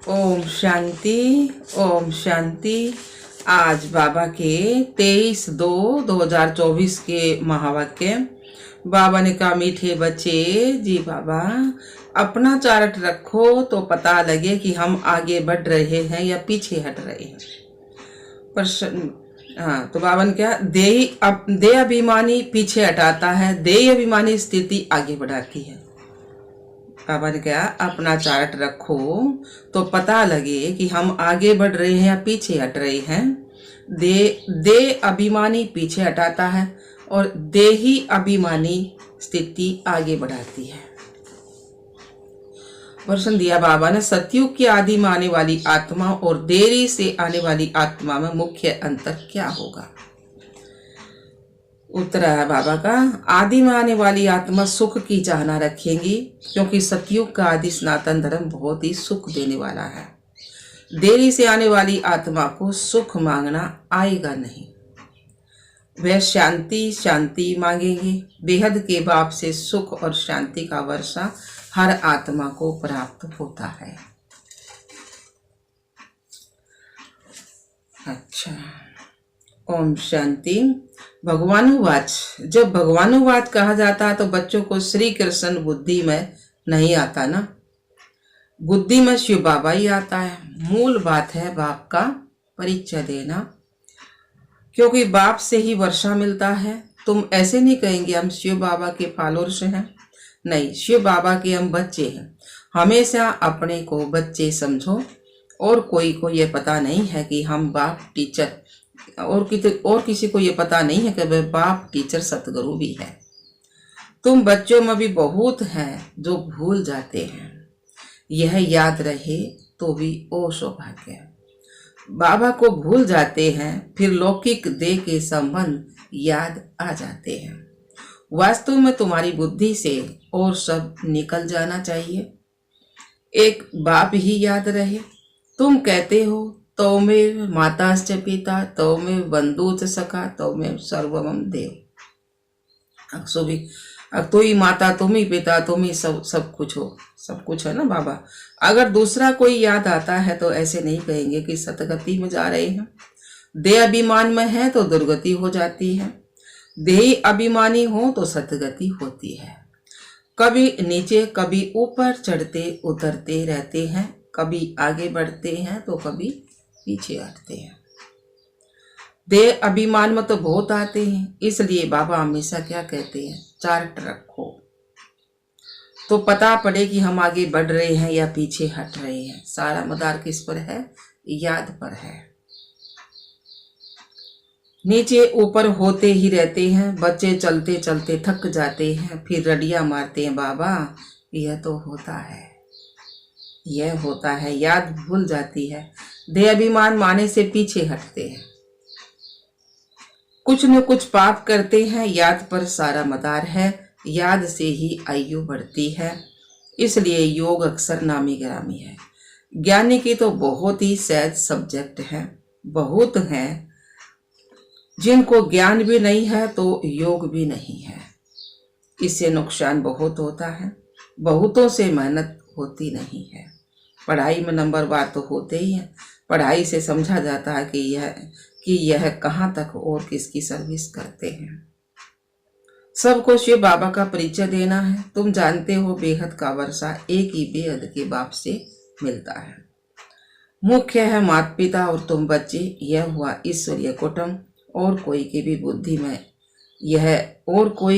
ओम शांति। ओम शांति। आज बाबा के 23/2/2024 के महावाक्य। बाबा ने कहा, मीठे बच्चे जी बाबा, अपना चार्ट रखो तो पता लगे कि हम आगे बढ़ रहे हैं या पीछे हट रहे हैं। प्रश्न। हाँ, तो बाबा ने क्या, देह अभिमानी पीछे हटाता है, देह अभिमानी स्थिति आगे बढ़ाती है। बाबा ने कहा, अपना चार्ट रखो तो पता लगे कि हम आगे बढ़ रहे हैं या पीछे हट रहे हैं। देह अभिमानी पीछे हटाता है और देही अभिमानी स्थिति आगे बढ़ाती है। प्रश्न दिया बाबा ने, सतयुग की आदि में आने वाली आत्मा और देरी से आने वाली आत्मा में मुख्य अंतर क्या होगा? उत्तर है बाबा का, आदि में आने वाली आत्मा सुख की चाहना रखेंगी, क्योंकि सतयुग का आदि सनातन धर्म बहुत ही सुख देने वाला है। देरी से आने वाली आत्मा को सुख मांगना आएगा नहीं, वह शांति शांति मांगेंगे। बेहद के बाप से सुख और शांति का वर्षा हर आत्मा को प्राप्त होता है। अच्छा, ओम शांति। भगवानुवाच। जब भगवानुवाच कहा जाता है तो बच्चों को श्री कृष्ण बुद्धि में नहीं आता ना, बुद्धि में शिव बाबा ही आता है। मूल बात है बाप का परिचय देना, क्योंकि बाप से ही वर्षा मिलता है। तुम ऐसे नहीं कहेंगे हम शिव बाबा के फॉलोअर्स हैं, नहीं, शिव बाबा के हम बच्चे हैं। हमेशा अपने को बच्चे समझो, और कोई को ये पता नहीं है कि हम बाप टीचर, और किसी को ये पता नहीं है कि वह बाप टीचर सतगुरु भी है। तुम बच्चों में भी बहुत हैं जो भूल जाते हैं, यह याद रहे तो भी ओ सौभाग्य। बाबा को भूल जाते हैं, फिर लौकिक देह के संबंध याद आ जाते हैं। वास्तव में तुम्हारी बुद्धि से और सब निकल जाना चाहिए, एक बाप ही याद रहे। तुम कहते हो तौमेव माताश्च पिता तौमेव बंधुश्च सखा तौमेव सर्वमं देव। तो ही माता, तुम ही पिता, तुम ही सब कुछ हो, सब कुछ है ना बाबा। अगर दूसरा कोई याद आता है तो ऐसे नहीं कहेंगे कि सतगति में जा रहे हैं। देह अभिमान में है तो दुर्गति हो जाती है, देही अभिमानी हो तो सतगति होती है। कभी नीचे कभी ऊपर चढ़ते उतरते रहते हैं, कभी आगे बढ़ते हैं तो कभी पीछे हटते हैं। देह अभिमान में तो बहुत आते हैं, इसलिए बाबा हमेशा क्या कहते हैं, चार्ट रखो तो पता पड़े कि हम आगे बढ़ रहे हैं या पीछे हट रहे हैं। सारा मदार किस पर है? याद पर है। नीचे ऊपर होते ही रहते हैं, बच्चे चलते चलते थक जाते हैं, फिर रडिया मारते हैं, बाबा यह तो होता है, यह होता है, याद भूल जाती है। देह अभिमान माने से पीछे हटते हैं, कुछ न कुछ पाप करते हैं, याद पर सारा मदार है, याद से ही आयु बढ़ती है। इसलिए योग अक्सर नामी गिरामी है। ज्ञानी की तो बहुत ही सहज सब्जेक्ट है, बहुत हैं जिनको ज्ञान भी नहीं है तो योग भी नहीं है। इससे नुकसान बहुत होता है, बहुतों से मेहनत होती नहीं है। पढ़ाई में नंबर बार तो होते ही हैं, पढ़ाई से समझा जाता है कि यह कहाँ तक और किसकी सर्विस करते हैं। सबको शिव बाबा का परिचय देना है। तुम जानते हो बेहद का वर्षा एक ही बेहद के बाप से मिलता है। मुख्य है माता पिता और तुम बच्चे, यह हुआ ईश्वरीय कुटुंब। और कोई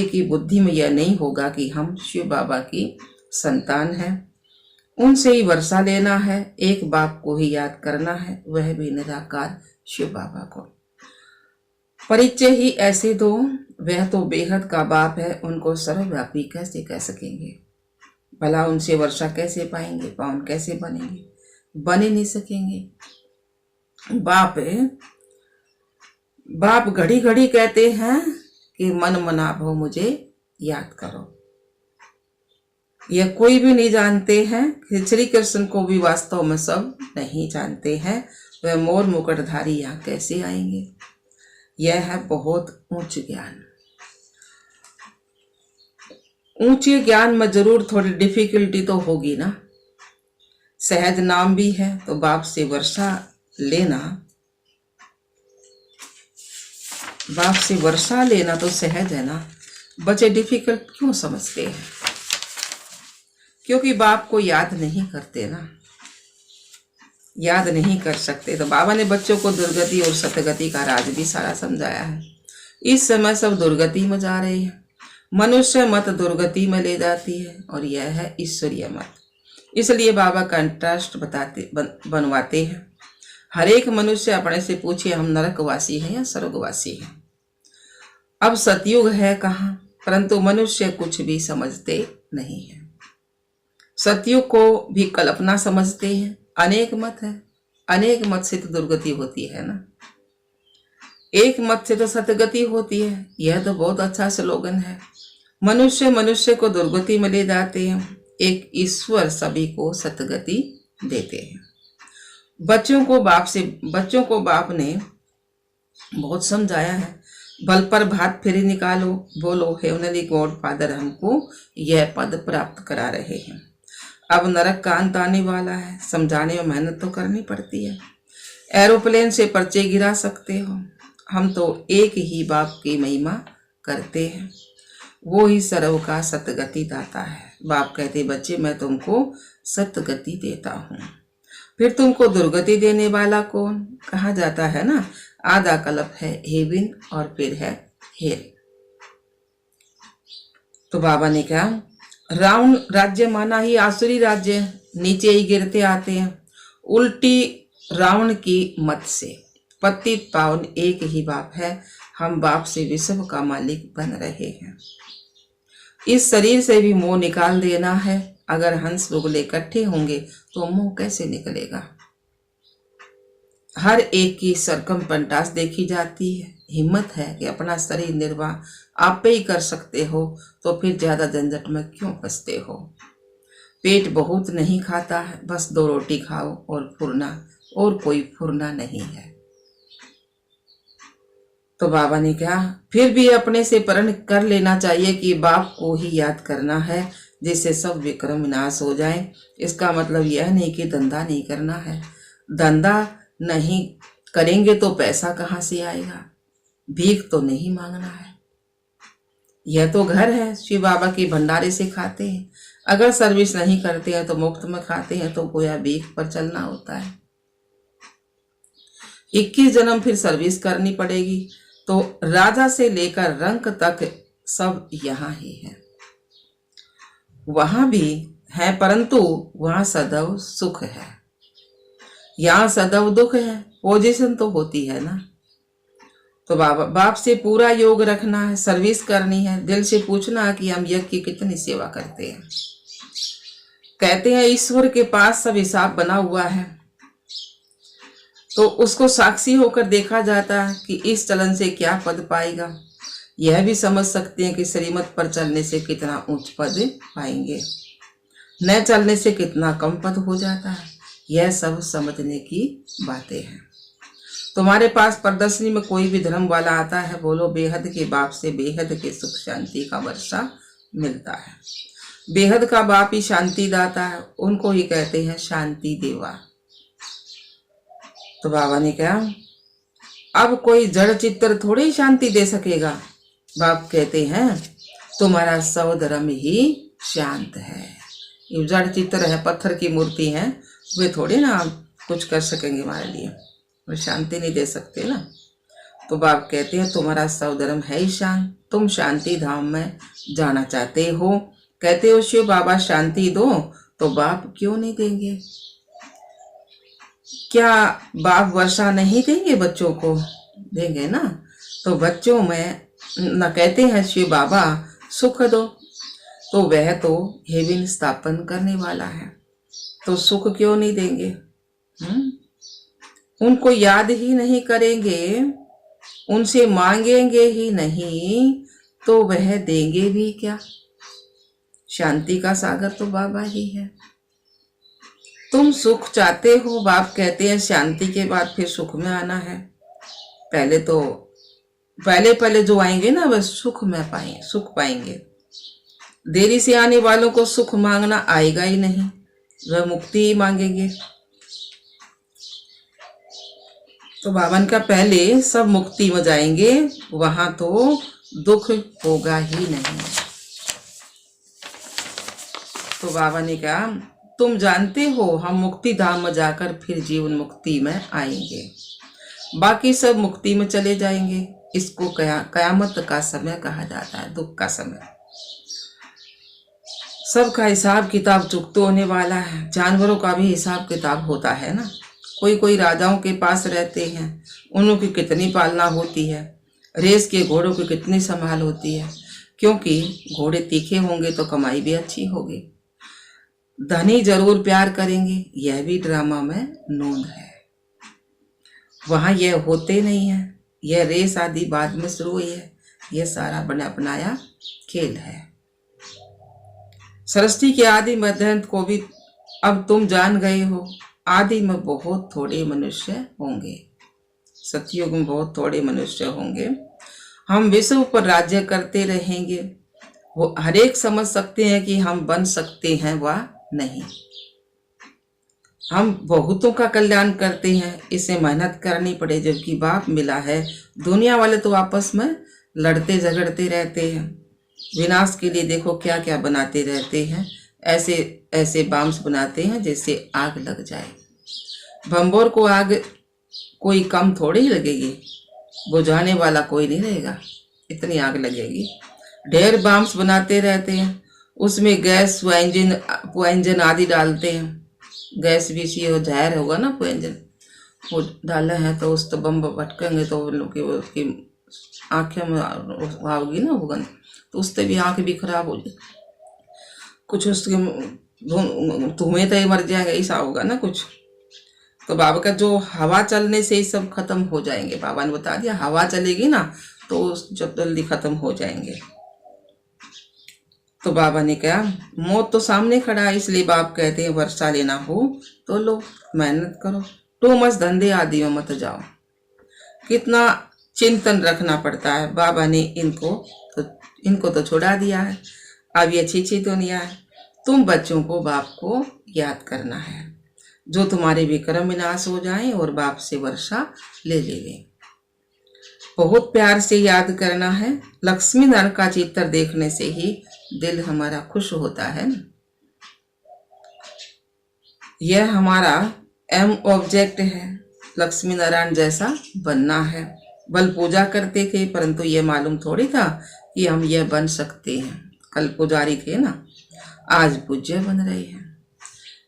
की बुद्धि में यह नहीं होगा कि हम शिव बाबा की संतान हैं। उनसे ही वर्षा लेना है, एक बाप को ही याद करना है, वह भी निराकार शिव बाबा को। परिचय ही ऐसे दो, वह तो बेहद का बाप है, उनको सर्वव्यापी कैसे कह सकेंगे? भला उनसे वर्षा कैसे पाएंगे? पावन कैसे बनेंगे? बने नहीं सकेंगे। बाप घड़ी घड़ी कहते हैं कि मन मना भो मुझे याद करो। यह कोई भी नहीं जानते हैं, श्री कृष्ण को भी वास्तव में सब नहीं जानते हैं। वह मोर मुकुटधारी यहाँ कैसे आएंगे? यह है बहुत ऊंच ज्ञान। ऊंचे ज्ञान में जरूर थोड़ी डिफिकल्टी तो होगी ना। सहज नाम भी है, तो बाप से वर्षा लेना, बाप से वर्षा लेना तो सहज है ना। बच्चे डिफिकल्ट क्यों समझते हैं? क्योंकि बाप को याद नहीं करते ना, याद नहीं कर सकते। तो बाबा ने बच्चों को दुर्गति और सतगति का राज भी सारा समझाया है। इस समय सब दुर्गति में जा रहे हैं। मनुष्य मत दुर्गति में ले जाती है और यह है ईश्वरीय मत। इसलिए बाबा कंट्रास्ट बनवाते हैं। हर एक मनुष्य अपने से पूछे, हम नरकवासी हैं या स्वर्गवासी हैं। अब सतयुग है कहाँ, परंतु मनुष्य कुछ भी समझते नहीं है। सतयुग को भी कल्पना समझते हैं। अनेक मत है, अनेक मत से तो दुर्गति होती है ना, एक मत से तो सतगति होती है। यह तो बहुत अच्छा स्लोगन है। मनुष्य मनुष्य को दुर्गति में ले जाते हैं, एक ईश्वर सभी को सतगति देते हैं। बच्चों को बाप ने बहुत समझाया है। बल पर भात फेरी निकालो, बोलो हेवनली गॉड फादर हमको यह पद प्राप्त करा रहे हैं। अब नरक का अंत आने वाला है, समझाने में मेहनत तो करनी पड़ती है। एरोप्लेन से पर्चे गिरा सकते हो, हम तो एक ही बाप की महिमा करते हैं, वो ही सर्व का सतगति दाता है। बाप कहते, बच्चे मैं तुमको सतगति देता हूँ। फिर तुमको दुर्गति देने वाला कौन? कहा जाता है ना, आधा कल्प है हेविन और फिर है हेल। तो बाबा ने कहा, रावण राज्य माना ही आसुरी राज्य, नीचे ही गिरते आते हैं। उल्टी रावण की मत से पतित पावन एक ही बाप है। हम बाप से विश्व का मालिक बन रहे हैं। इस शरीर से भी मोह निकाल देना है। अगर हंस बुगले इकट्ठे होंगे तो मोह कैसे निकलेगा? हर एक की सरकमपेंटास देखी जाती है। हिम्मत है कि अपना शरीर निर्वाह आप पे ही कर सकते हो, तो फिर ज्यादा झंझट में क्यों फंसते हो? पेट बहुत नहीं खाता है, बस 2 रोटी खाओ और फुरना, और कोई फुरना नहीं है। तो बाबा ने कहा, फिर भी अपने से प्रण कर लेना चाहिए कि बाप को ही याद करना है, जिससे सब विक्रम विनाश हो जाए। इसका मतलब यह नहीं कि धंधा नहीं करना है। धंधा नहीं करेंगे तो पैसा कहाँ से आएगा? भीख तो नहीं मांगना है। यह तो घर है, शिव बाबा के भंडारे से खाते हैं। अगर सर्विस नहीं करते हैं तो मुफ्त में खाते हैं, तो गोया भीख पर चलना होता है। 21 जन्म फिर सर्विस करनी पड़ेगी। तो राजा से लेकर रंक तक सब यहाँ ही है। वहां भी है, परंतु वहां सदैव सुख है, यहाँ सदैव दुख है। पोजीशन तो होती है ना। तो बाप से पूरा योग रखना है, सर्विस करनी है। दिल से पूछना कि हम यज्ञ की कितनी सेवा करते हैं। कहते हैं ईश्वर के पास सब हिसाब बना हुआ है, तो उसको साक्षी होकर देखा जाता है कि इस चलन से क्या पद पाएगा। यह भी समझ सकते हैं कि श्रीमत पर चलने से कितना उच्च पद पाएंगे, न चलने से कितना कम पद हो जाता है। यह सब समझने की बातें हैं। तुम्हारे पास प्रदर्शनी में कोई भी धर्म वाला आता है, बोलो बेहद के बाप से बेहद के सुख शांति का वर्षा मिलता है। बेहद का बाप ही शांति दाता है, उनको ही कहते हैं शांति देवा। तो बाबा ने कहा, अब कोई जड़ चित्र थोड़ी ही शांति दे सकेगा। बाप कहते हैं तुम्हारा सौधर्म ही शांत है। ये जड़ चित्र है, पत्थर की मूर्ति है, वे थोड़ी ना कुछ कर सकेंगे हमारे लिए, वे शांति नहीं दे सकते ना। तो बाप कहते हैं तुम्हारा सौधर्म है ही शांत, तुम शांति धाम में जाना चाहते हो। कहते हो शिव बाबा शांति दो, तो बाप क्यों नहीं देंगे? क्या बाप वर्षा नहीं देंगे? बच्चों को देंगे ना। तो बच्चों में न कहते हैं शिव बाबा सुख दो, तो वह तो हेवन स्थापन करने वाला है, तो सुख क्यों नहीं देंगे? उनको याद ही नहीं करेंगे, उनसे मांगेंगे ही नहीं, तो वह देंगे भी क्या? शांति का सागर तो बाबा ही है। तुम सुख चाहते हो, बाप कहते हैं शांति के बाद फिर सुख में आना है। पहले जो आएंगे ना वह सुख पाएंगे। देरी से आने वालों को सुख मांगना आएगा ही नहीं। वह मुक्ति ही मांगेंगे। तो बाबा ने कहा पहले सब मुक्ति में जाएंगे, वहां तो दुख होगा ही नहीं। तो बाबा ने कहा तुम जानते हो हम मुक्ति धाम में जाकर फिर जीवन मुक्ति में आएंगे, बाकी सब मुक्ति में चले जाएंगे। इसको कयामत का समय कहा जाता है, दुख का समय। सबका हिसाब किताब चुकता होने वाला है। जानवरों का भी हिसाब किताब होता है ना। कोई कोई राजाओं के पास रहते हैं, उनकी कितनी पालना होती है, रेस के घोड़ों की कितनी संभाल होती है, क्योंकि घोड़े तीखे होंगे तो कमाई भी अच्छी होगी। धनी जरूर प्यार करेंगे, यह भी ड्रामा में नोंद है। वहां यह होते नहीं है, यह रेस आदि बाद में शुरू हुई है, यह सारा बना अपनाया खेल है। सृष्टि के आदि मध्य अंत को भी अब तुम जान गए हो। आदि में बहुत थोड़े मनुष्य होंगे, सतयुग में बहुत थोड़े मनुष्य होंगे। हम विश्व पर राज्य करते रहेंगे। वो हर एक समझ सकते हैं कि हम बन सकते हैं व नहीं। हम बहुतों का कल्याण करते हैं, इसे मेहनत करनी पड़े, जबकि बाप मिला है। दुनिया वाले तो आपस में लड़ते झगड़ते रहते हैं, विनाश के लिए देखो क्या क्या बनाते रहते हैं। ऐसे ऐसे बाम्स बनाते हैं जैसे आग लग जाए। भंबोर को आग कोई कम थोड़ी ही लगेगी, बुझाने वाला कोई नहीं रहेगा, इतनी आग लगेगी। ढेर बाम्स बनाते रहते हैं, उसमें गैस पुएंजन आदि डालते हैं। गैस भी सी हो, जहर होगा ना पुएंजन, वो डाले हैं तो उस तो बम भटकेंगे तो उन लोग की आँखें में आओगी ना वो गंध, तो उससे भी आँख भी खराब हो जाए, कुछ उसके धुएं तो ही मर जाएंगे, ऐसा होगा ना कुछ। तो बाबा का जो हवा चलने से ही सब खत्म हो जाएंगे। बाबा ने बता दिया हवा चलेगी ना तो जब जल्दी खत्म हो जाएंगे। तो बाबा ने कहा मौत तो सामने खड़ा है, इसलिए बाप कहते हैं वर्षा लेना हो तो लो, मेहनत करो, टू मच धंधे आदि में मत जाओ। कितना चिंतन रखना पड़ता है। बाबा ने इनको तो छुड़ा दिया है। अब ये अच्छी दुनिया है। तुम बच्चों को बाप को याद करना है, जो तुम्हारे विक्रम विनाश हो जाएं और बाप से वर्षा ले ले। बहुत प्यार से याद करना है। लक्ष्मी नारायण का चित्र देखने से ही दिल हमारा खुश होता है। यह हमारा एम ऑब्जेक्ट है, लक्ष्मी नारायण जैसा बनना है। बल पूजा करते थे, परंतु यह मालूम थोड़ी था कि हम यह बन सकते हैं। कल पुजारी थे ना, आज पूज्य बन रहे हैं।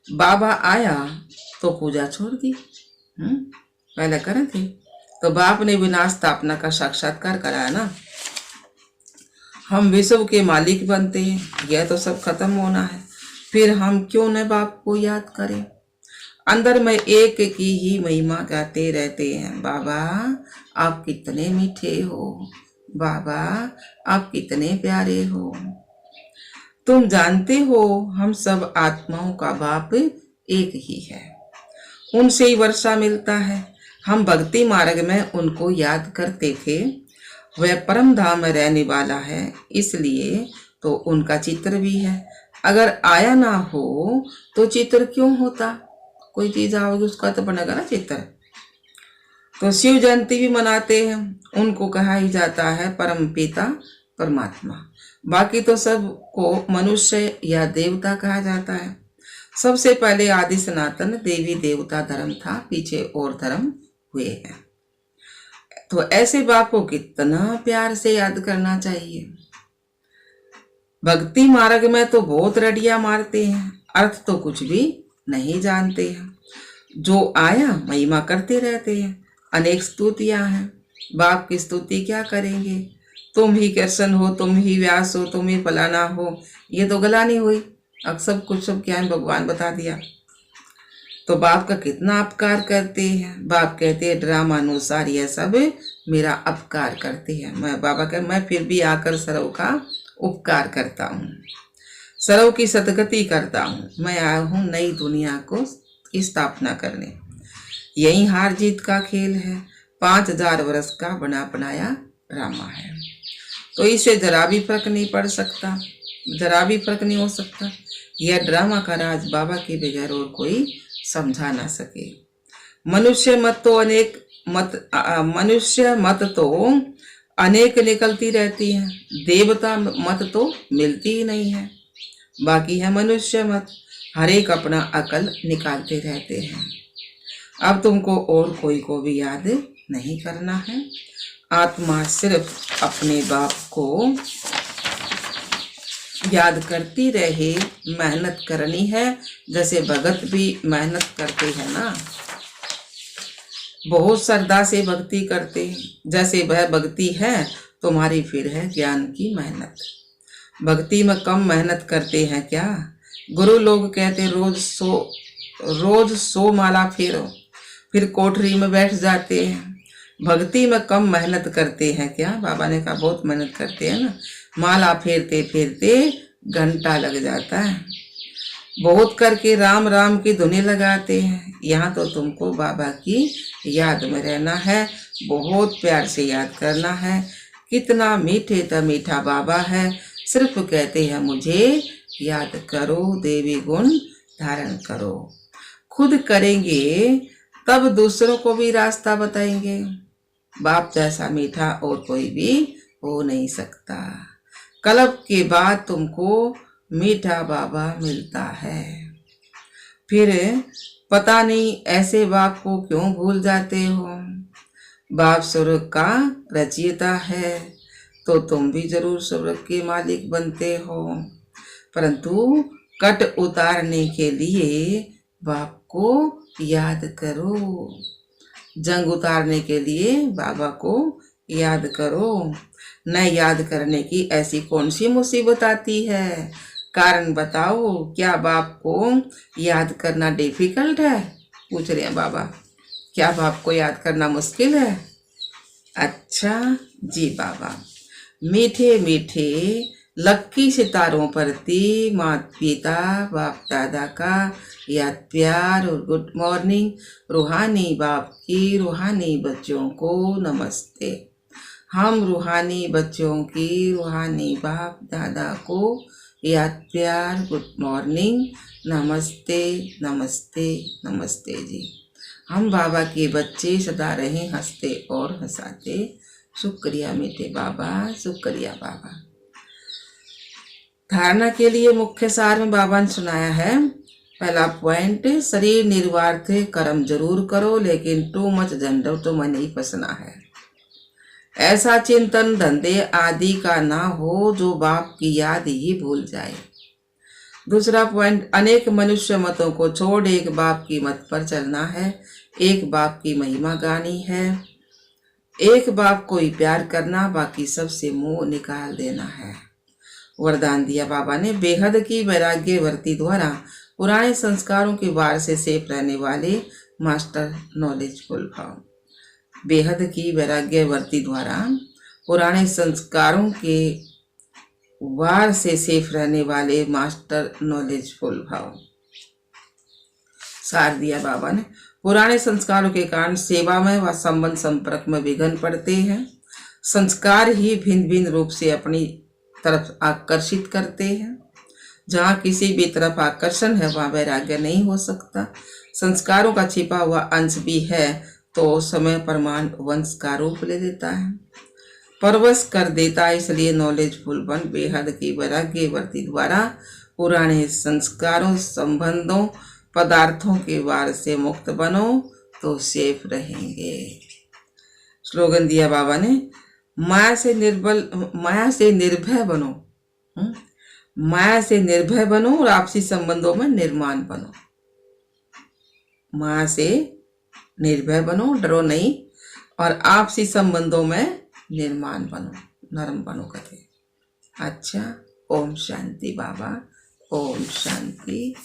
बाबा आया तो पूजा छोड़ दी, पहले करे थे। तो बाप ने विनाश स्थापना का साक्षात्कार कराया ना। हम विश्व के मालिक बनते हैं, यह तो सब खत्म होना है, फिर हम क्यों न बाप को याद करें। अंदर में एक की ही महिमा गाते रहते हैं। बाबा आप कितने मीठे हो, बाबा आप कितने प्यारे हो। तुम जानते हो हम सब आत्माओं का बाप एक ही है, उनसे ही वर्षा मिलता है। हम भक्ति मार्ग में उनको याद करते थे। वह परम धाम में रहने वाला है, इसलिए तो उनका चित्र भी है। अगर आया ना हो तो चित्र क्यों होता। कोई चीज आओगी उसका तो बनेगा ना चित्र। तो शिव जयंती भी मनाते हैं, उनको कहा ही जाता है परम पिता परमात्मा। बाकी तो सबको मनुष्य या देवता कहा जाता है। सबसे पहले आदि सनातन देवी देवता धर्म था, पीछे और धर्म हुए हैं। तो ऐसे बाप को कितना प्यार से याद करना चाहिए। भक्ति मार्ग में तो बहुत रडिया मारते हैं, अर्थ तो कुछ भी नहीं जानते हैं। जो आया महिमा करते रहते हैं, अनेक स्तुतियां हैं। बाप की स्तुति क्या करेंगे। तुम ही कृष्ण हो, तुम ही व्यास हो, तुम ही फलाना हो, ये तो गला नहीं हुई। अब सब कुछ सब क्या है भगवान बता दिया। तो बाप का कितना अपकार करते हैं। बाप कहते हैं ड्रामा अनुसार यह सब मेरा अपकार करते हैं। मैं बाबा कह मैं फिर भी आकर सर्व का उपकार करता हूँ, सर्व की सदगति करता हूँ। मैं आया हूँ नई दुनिया को की स्थापना करने। यही हार जीत का खेल है, 5000 वर्ष का बना बनाया ड्रामा है। तो इसे जरा भी फर्क नहीं पड़ सकता। जरा भी फर्क नहीं हो सकता। यह ड्रामा का राज बाबा के बगैर और कोई समझा ना सके। मनुष्य मत तो अनेक निकलती रहती हैं, देवता मत तो मिलती ही नहीं है। बाकी है मनुष्य मत, हर एक अपना अकल निकालते रहते हैं। अब तुमको और कोई को भी याद नहीं करना है। आत्मा सिर्फ अपने बाप को याद करती रहे, मेहनत करनी है, जैसे भगत भी मेहनत करते हैं ना, बहुत श्रद्धा से भक्ति करते हैं। जैसे वह भक्ति है तुम्हारी, फिर है ज्ञान की मेहनत। भक्ति में कम मेहनत करते हैं क्या? गुरु लोग कहते रोज सो माला फेरो, फिर कोठरी में बैठ जाते हैं। भक्ति में कम मेहनत करते हैं क्या? बाबा ने कहा बहुत मेहनत करते हैं ना, माला फेरते फेरते घंटा लग जाता है। बहुत करके राम राम की धुनी लगाते हैं। यहाँ तो तुमको बाबा की याद में रहना है, बहुत प्यार से याद करना है। कितना मीठे तो मीठा बाबा है, सिर्फ कहते हैं मुझे याद करो, देवी गुण धारण करो। खुद करेंगे तब दूसरों को भी रास्ता बताएंगे। बाप जैसा मीठा और कोई भी हो नहीं सकता। कल्प के बाद तुमको मीठा बाबा मिलता है। फिर पता नहीं ऐसे बाप को क्यों भूल जाते हो। बाप स्वर्ग का रचयिता है, तो तुम भी जरूर स्वर्ग के मालिक बनते हो, परंतु कट उतारने के लिए बाप को याद करो। जंग उतारने के लिए बाबा को याद करो। न याद करने की ऐसी कौन सी मुसीबत आती है? कारण बताओ, क्या बाप को याद करना डिफिकल्ट है? पूछ रहे हैं बाबा, क्या बाप को याद करना मुश्किल है? अच्छा जी बाबा, मीठे मीठे लक्की सितारों प्रति माता पिता बाप दादा का याद प्यार और गुड मॉर्निंग। रूहानी बाप की रूहानी बच्चों को नमस्ते। हम रूहानी बच्चों की रूहानी बाप दादा को याद प्यार गुड मॉर्निंग, नमस्ते नमस्ते नमस्ते जी। हम बाबा के बच्चे सदा रहें हंसते और हंसाते। शुक्रिया मीठे बाबा, शुक्रिया बाबा। धारणा के लिए मुख्य सार में बाबा ने सुनाया है। पहला पॉइंट, शरीर निर्वाह थे कर्म जरूर करो, लेकिन टू मच झंझट में नहीं फंसना है। ऐसा चिंतन धंधे आदि का ना हो जो बाप की याद ही भूल जाए। दूसरा पॉइंट, अनेक मनुष्य मतों को छोड़ एक बाप की मत पर चलना है। एक बाप की महिमा गानी है। एक बाप को ही प्यार करना, बाकी सबसे मुंह निकाल देना है। वरदान दिया बाबा ने, बेहद की वैराग्य वर्ती द्वारा पुराने संस्कारों के वार से सेफ रहने वाले मास्टर नॉलेजफुल भाव। बेहद की वैराग्य वर्ती द्वारा पुराने संस्कारों के वार से सेफ रहने वाले मास्टर नॉलेजफुल भाव। सार दिया बाबा ने, पुराने संस्कारों के कारण सेवा में व संबंध संपर्क में विघ्न पड़ते हैं। संस्कार ही भिन्न भिन्न रूप से अपनी तरफ आकर्षित करते हैं। जहाँ किसी भी तरफ आकर्षण है वहाँ वैराग्य नहीं हो सकता। संस्कारों का छिपा हुआ अंश भी है तो समय प्रमाण वंश का रूप ले लेता है, परवश कर देता है। इसलिए नॉलेजफुल बन बेहद की वैराग्य वर्ती द्वारा पुराने संस्कारों, संबंधों, पदार्थों के वार से मुक्त बनो तो सेफ रहेंगे। स्लोगन दिया बाबा ने, माया से निर्भय बनो। माया से निर्भय बनो और आपसी संबंधों में निर्माण बनो। माया से निर्भय बनो, डरो नहीं, और आपसी संबंधों में निर्माण बनो, नरम बनो कहते। अच्छा, ओम शांति बाबा, ओम शांति।